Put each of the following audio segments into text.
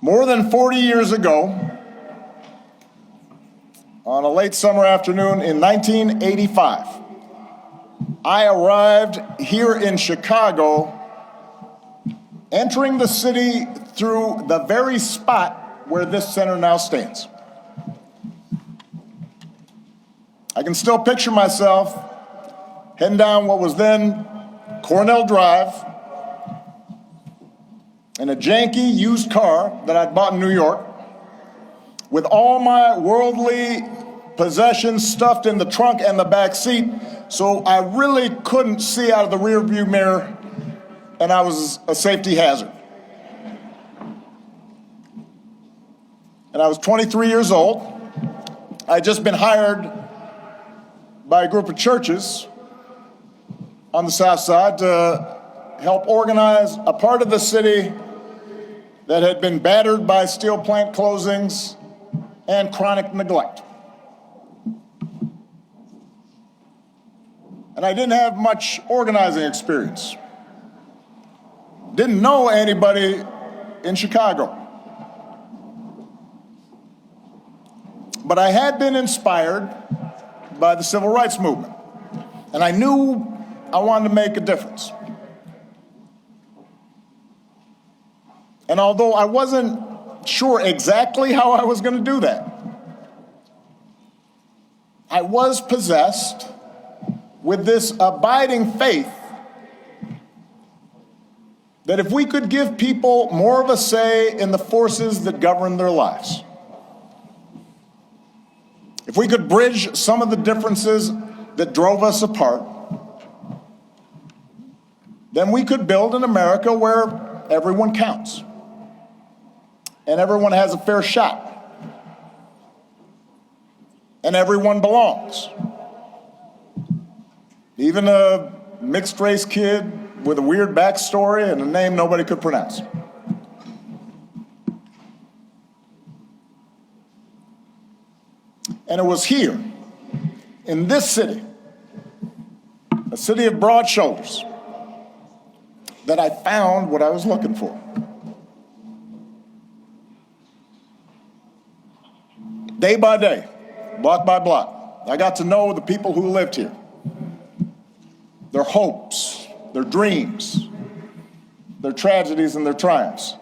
More than 40 years ago, on a late summer afternoon in 1985, I arrived here in Chicago, entering the city through the very spot where this center now stands. I can still picture myself heading down what was then Cornell Drive in a janky used car that I'd bought in New York, with all my worldly possessions stuffed in the trunk and the back seat, so I really couldn't see out of the rearview mirror, and I was a safety hazard. And I was 23 years old. I'd just been hired by a group of churches on the South Side to help organize a part of the city that had been battered by steel plant closings and chronic neglect. And I didn't have much organizing experience. Didn't know anybody in Chicago. But I had been inspired by the civil rights movement, and I knew I wanted to make a difference. And although I wasn't sure exactly how I was going to do that, I was possessed with this abiding faith that if we could give people more of a say in the forces that govern their lives, if we could bridge some of the differences that drove us apart, then we could build an America where everyone counts and everyone has a fair shot and everyone belongs. Even a mixed-race kid with a weird backstory and a name nobody could pronounce. And it was here, in this city, a city of broad shoulders, that I found what I was looking for. Day by day, block by block, I got to know the people who lived here, their hopes, their dreams, their tragedies and their triumphs.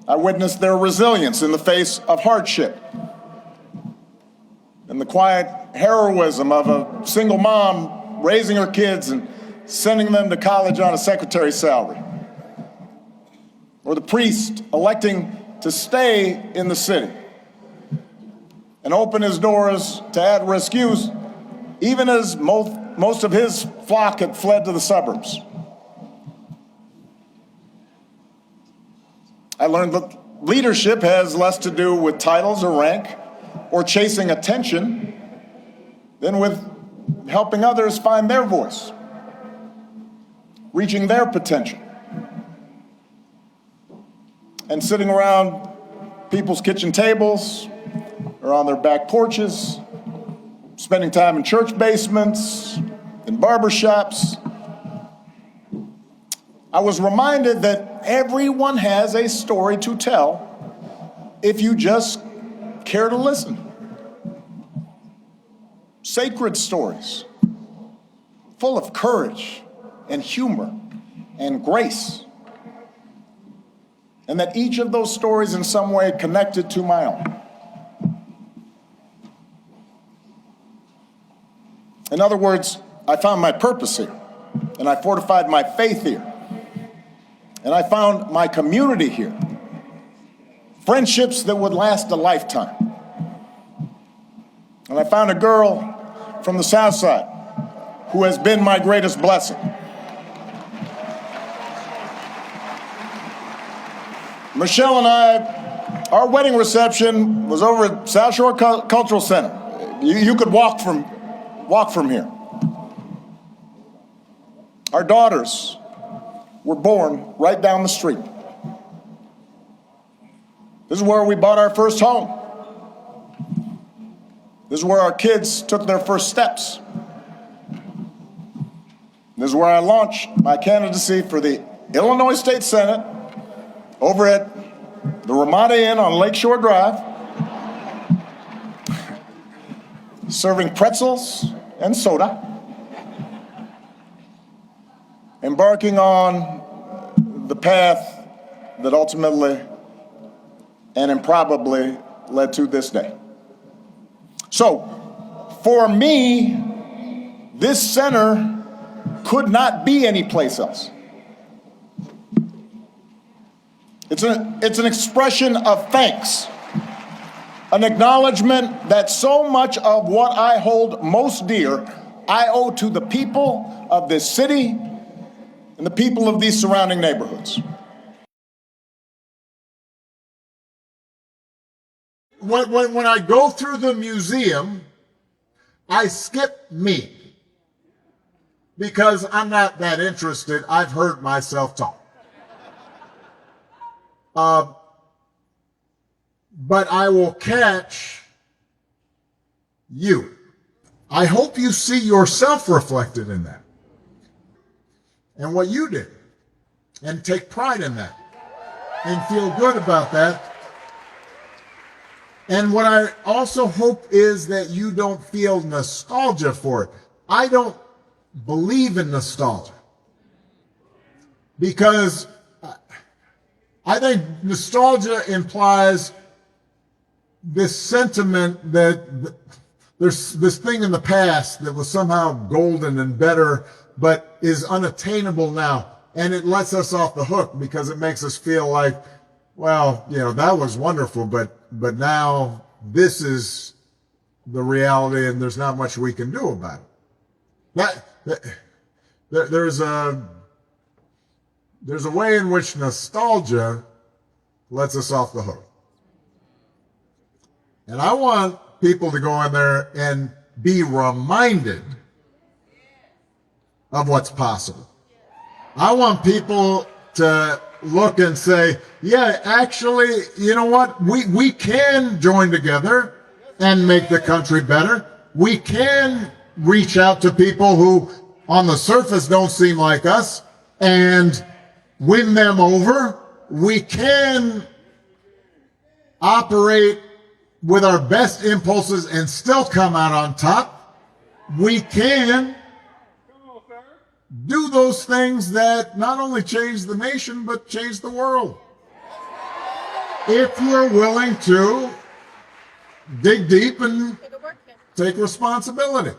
I witnessed their resilience in the face of hardship and the quiet heroism of a single mom raising her kids and sending them to college on a secretary's salary, or the priest electing to stay in the city and open his doors to at-risk youth, even as most of his flock had fled to the suburbs. I learned that leadership has less to do with titles or rank or chasing attention than with helping others find their voice, reaching their potential, and sitting around people's kitchen tables or on their back porches, spending time in church basements, in barbershops. I was reminded that everyone has a story to tell if you just care to listen. Sacred stories, full of courage and humor and grace, and that each of those stories in some way connected to my own. In other words, I found my purpose here, and I fortified my faith here, and I found my community here, friendships that would last a lifetime. And I found a girl from the South Side who has been my greatest blessing. Michelle and I, our wedding reception was over at South Shore Cultural Center. You could walk from here. Our daughters were born right down the street. This is where we bought our first home. This is where our kids took their first steps. This is where I launched my candidacy for the Illinois State Senate over at the Ramada Inn on Lakeshore Drive, serving pretzels and soda, embarking on the path that ultimately and improbably led to this day. So, for me, this center could not be anyplace else. It's an expression of thanks, an acknowledgement that so much of what I hold most dear I owe to the people of this city and the people of these surrounding neighborhoods. When I go through the museum, I skip me because I'm not that interested. I've heard myself talk. But I will catch you. I hope you see yourself reflected in that and what you did, and take pride in that and feel good about that. And what I also hope is that you don't feel nostalgia for it. I don't believe in nostalgia because I think nostalgia implies this sentiment that there's this thing in the past that was somehow golden and better, but is unattainable now. And it lets us off the hook because it makes us feel like, well, you know, that was wonderful, but now this is the reality and there's not much we can do about it. There's a way in which nostalgia lets us off the hook. And I want people to go in there and be reminded of what's possible. I want people to look and say, yeah, actually, you know what? We can join together and make the country better. We can reach out to people who on the surface don't seem like us and win them over. We can operate with our best impulses and still come out on top. We can do those things that not only change the nation, but change the world. If you're willing to dig deep and take responsibility.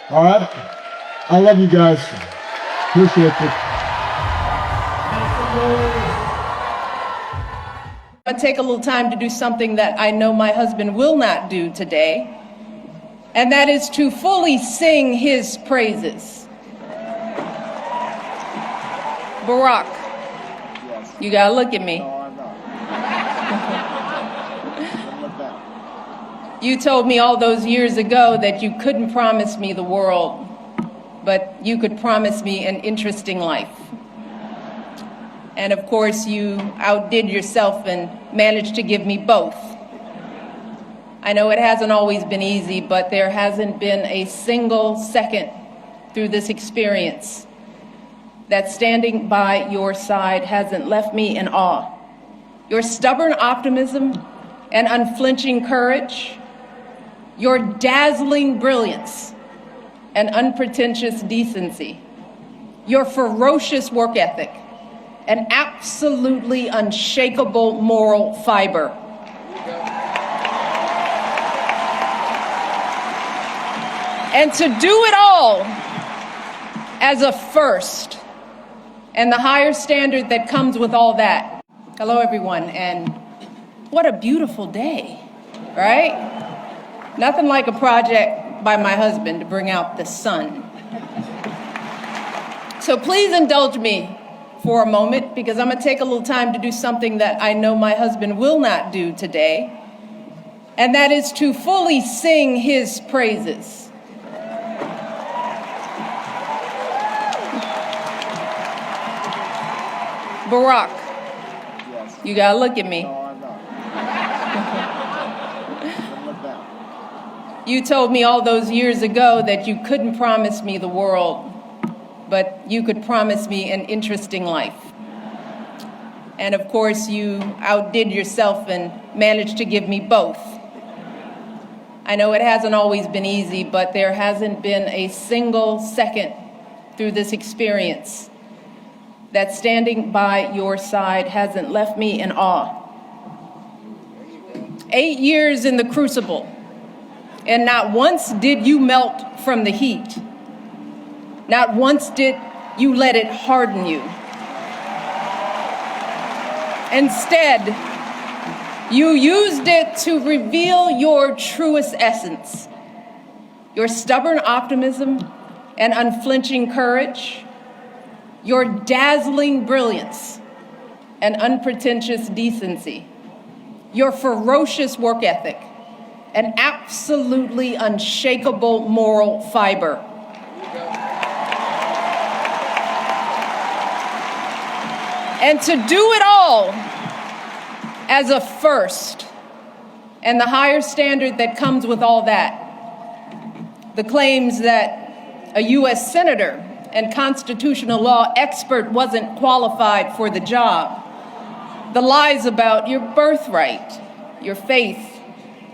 All right. I love you guys. Appreciate it. I take a little time to do something that I know my husband will not do today, and that is to fully sing his praises. Barack, you gotta look at me. You told me all those years ago that you couldn't promise me the world, but you could promise me an interesting life. And of course, you outdid yourself and managed to give me both. I know it hasn't always been easy, but there hasn't been a single second through this experience that standing by your side hasn't left me in awe. Your stubborn optimism and unflinching courage, your dazzling brilliance and unpretentious decency, your ferocious work ethic, an absolutely unshakable moral fiber. And to do it all as a first, and the higher standard that comes with all that. Hello, everyone, and what a beautiful day, right? Nothing like a project by my husband to bring out the sun. So please indulge me for a moment, because I'm gonna take a little time to do something that I know my husband will not do today, and that is to fully sing his praises. Barack, you gotta look at me. You told me all those years ago that you couldn't promise me the world, but you could promise me an interesting life. And of course, you outdid yourself and managed to give me both. I know it hasn't always been easy, but there hasn't been a single second through this experience that standing by your side hasn't left me in awe. 8 years in the crucible, and not once did you melt from the heat. Not once did you let it harden you. Instead, you used it to reveal your truest essence, your stubborn optimism and unflinching courage, your dazzling brilliance and unpretentious decency, your ferocious work ethic, and absolutely unshakable moral fiber. And to do it all as a first, and the higher standard that comes with all that, the claims that a U.S. senator and constitutional law expert wasn't qualified for the job, the lies about your birthright, your faith,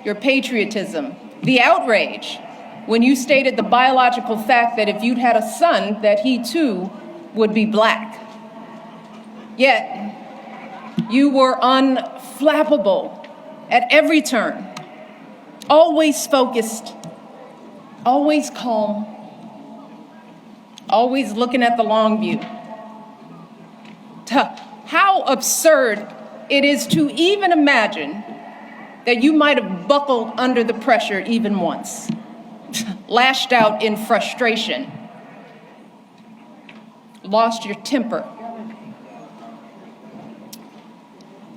your patriotism, the outrage when you stated the biological fact that if you'd had a son, that he too would be black. Yet, you were unflappable at every turn, always focused, always calm, always looking at the long view. How absurd it is to even imagine that you might have buckled under the pressure even once, lashed out in frustration, lost your temper.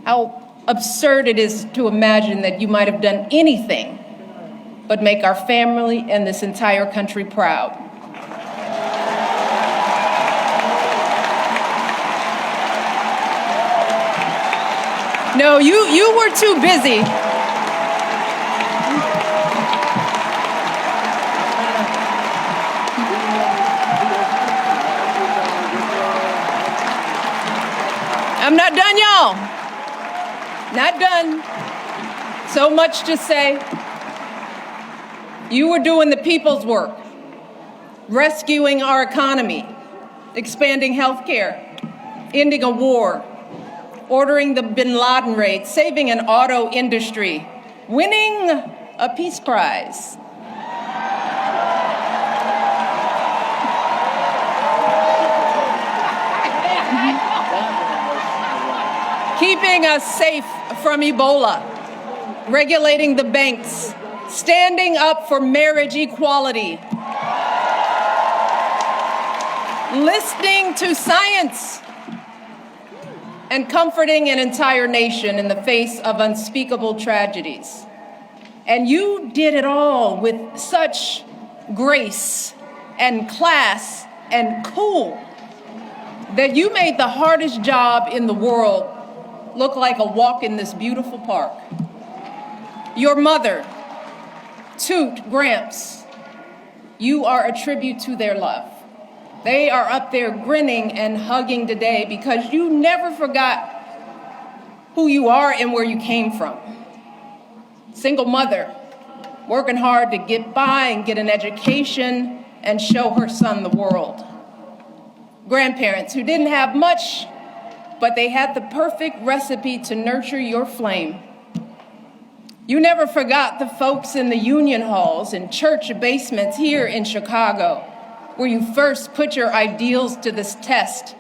How absurd it is to imagine that you might have done anything but make our family and this entire country proud. No, you were too busy. I'm not done, y'all. Not done. So much to say. You were doing the people's work, rescuing our economy, expanding health care, ending a war, ordering the bin Laden raid, saving an auto industry, winning a peace prize. Keeping us safe from Ebola, regulating the banks, standing up for marriage equality, listening to science, and comforting an entire nation in the face of unspeakable tragedies. And you did it all with such grace and class and cool that you made the hardest job in the world look like a walk in this beautiful park. Your mother, Toot, Gramps, you are a tribute to their love. They are up there grinning and hugging today because you never forgot who you are and where you came from. Single mother, working hard to get by and get an education and show her son the world. Grandparents who didn't have much, but they had the perfect recipe to nurture your flame. You never forgot the folks in the union halls and church basements here in Chicago, where you first put your ideals to this test.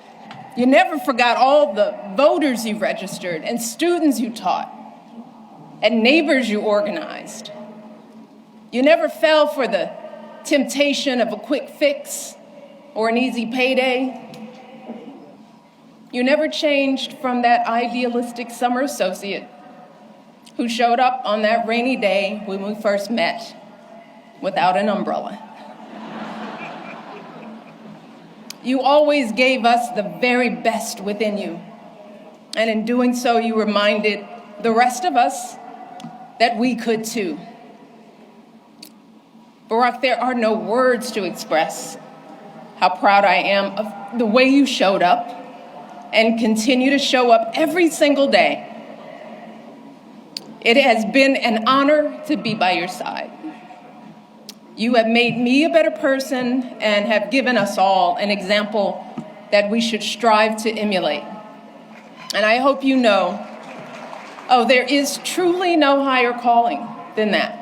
You never forgot all the voters you registered and students you taught and neighbors you organized. You never fell for the temptation of a quick fix or an easy payday. You never changed from that idealistic summer associate who showed up on that rainy day when we first met without an umbrella. You always gave us the very best within you. And in doing so, you reminded the rest of us that we could too. Barack, there are no words to express how proud I am of the way you showed up, and continue to show up every single day. It has been an honor to be by your side. You have made me a better person and have given us all an example that we should strive to emulate. And I hope you know, there is truly no higher calling than that.